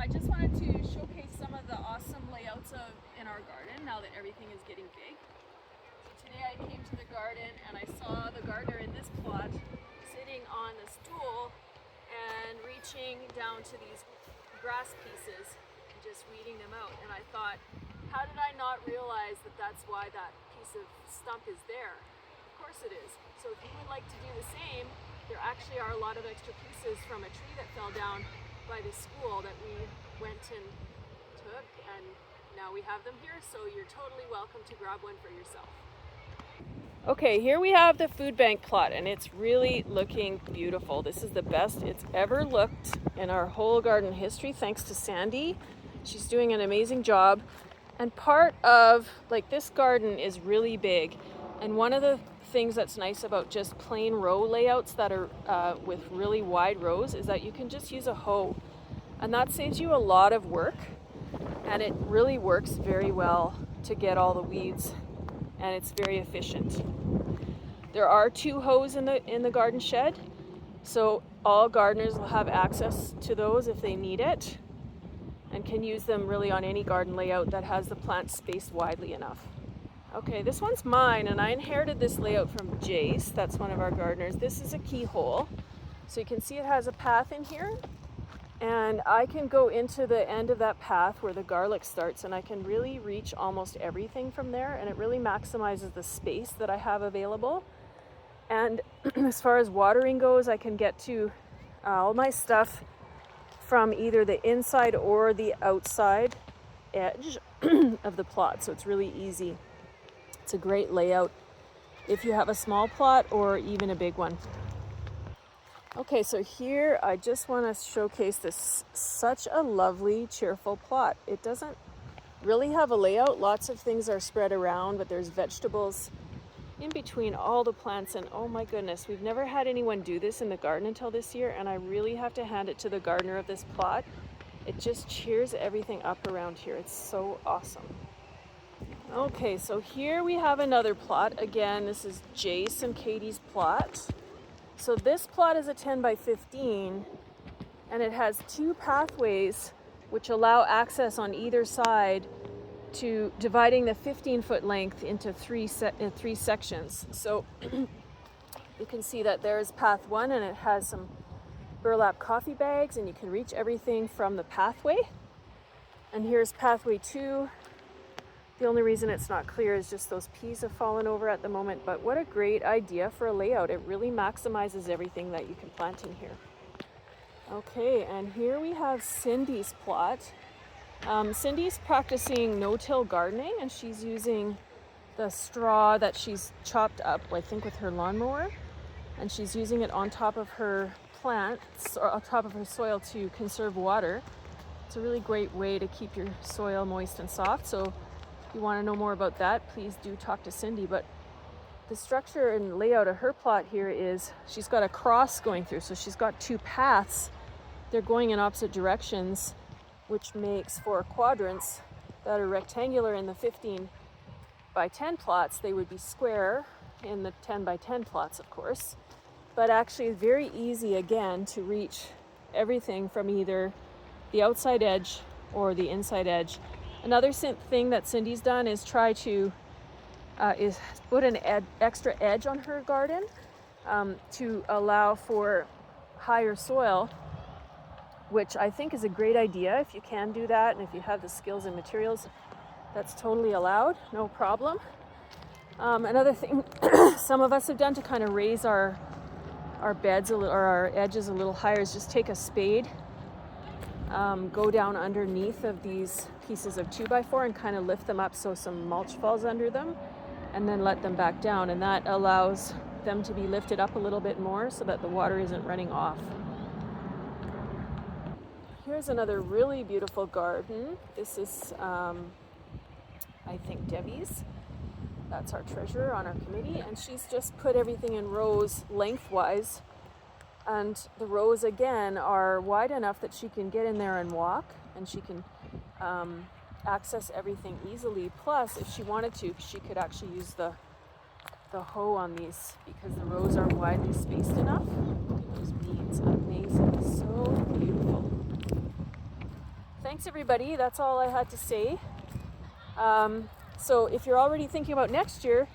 I just wanted to showcase some of the awesome layouts in our garden now that everything is getting big. So today I came to the garden and I saw the gardener in this plot sitting on the stool and reaching down to these grass pieces and just weeding them out. And I thought, how did I not realize that that's why that piece of stump is there? Of course it is. So if you would like to do the same, there actually are a lot of extra pieces from a tree that fell down by the school that we went and took, and now we have them here, so you're totally welcome to grab one for yourself. Okay, here we have the food bank plot, and it's really looking beautiful. This is the best it's ever looked in our whole garden history, thanks to Sandy. She's doing an amazing job. And part of, like, this garden is really big, and one of the things that's nice about just plain row layouts that are with really wide rows is that you can just use a hoe, and that saves you a lot of work, and it really works very well to get all the weeds, and it's very efficient. There are 2 hoes in the garden shed, so all gardeners will have access to those if they need it, and can use them really on any garden layout that has the plants spaced widely enough. Okay, this one's mine, and I inherited this layout from Jace. That's one of our gardeners. This is a keyhole. So you can see it has a path in here, and I can go into the end of that path where the garlic starts, and I can really reach almost everything from there, and it really maximizes the space that I have available. And as far as watering goes, I can get to all my stuff from either the inside or the outside edge of the plot, so it's really easy. It's a great layout if you have a small plot or even a big one. Okay, so here I just want to showcase this, such a lovely, cheerful plot. It doesn't really have a layout. Lots of things are spread around, but there's vegetables in between all the plants, and oh my goodness, we've never had anyone do this in the garden until this year, and I really have to hand it to the gardener of this plot. It just cheers everything up around here. It's so awesome. Okay, so here we have another plot. Again, this is Jace and Katie's plot. So this plot is a 10 by 15, and it has 2 pathways which allow access on either side, to dividing the 15-foot length into 3 sections. So you can see that there's path 1, and it has some burlap coffee bags, and you can reach everything from the pathway. And here's pathway 2. The only reason it's not clear is just those peas have fallen over at the moment, but what a great idea for a layout. It really maximizes everything that you can plant in here. Okay, and here we have Cindy's plot. Cindy's practicing no-till gardening, and she's using the straw that she's chopped up, I think, with her lawnmower, and she's using it on top of her plants, or on top of her soil, to conserve water. It's a really great way to keep your soil moist and soft. So if you want to know more about that, please do talk to Cindy. But the structure and layout of her plot here is she's got a cross going through. So she's got 2 paths. They're going in opposite directions, which makes 4 quadrants that are rectangular in the 15 by 10 plots. They would be square in the 10 by 10 plots, of course. But actually very easy, again, to reach everything from either the outside edge or the inside edge. Another thing that Cindy's done is try to is put an extra edge on her garden to allow for higher soil, which I think is a great idea. If you can do that, and if you have the skills and materials, that's totally allowed, no problem. Another thing some of us have done to kind of raise our beds or our edges a little higher is just take a spade, go down underneath of these pieces of 2x4 and kind of lift them up so some mulch falls under them, and then let them back down, and that allows them to be lifted up a little bit more so that the water isn't running off. Here's another really beautiful garden. This is I think Debbie's. That's our treasurer on our committee, and she's just put everything in rows lengthwise, and the rows again are wide enough that she can get in there and walk, and she can access everything easily. Plus, if she wanted to, she could actually use the hoe on these because the rows are widely spaced enough. Look at those beans, amazing, so beautiful. thanks everybody. That's all I had to say. So if you're already thinking about next year,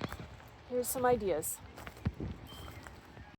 here's some ideas.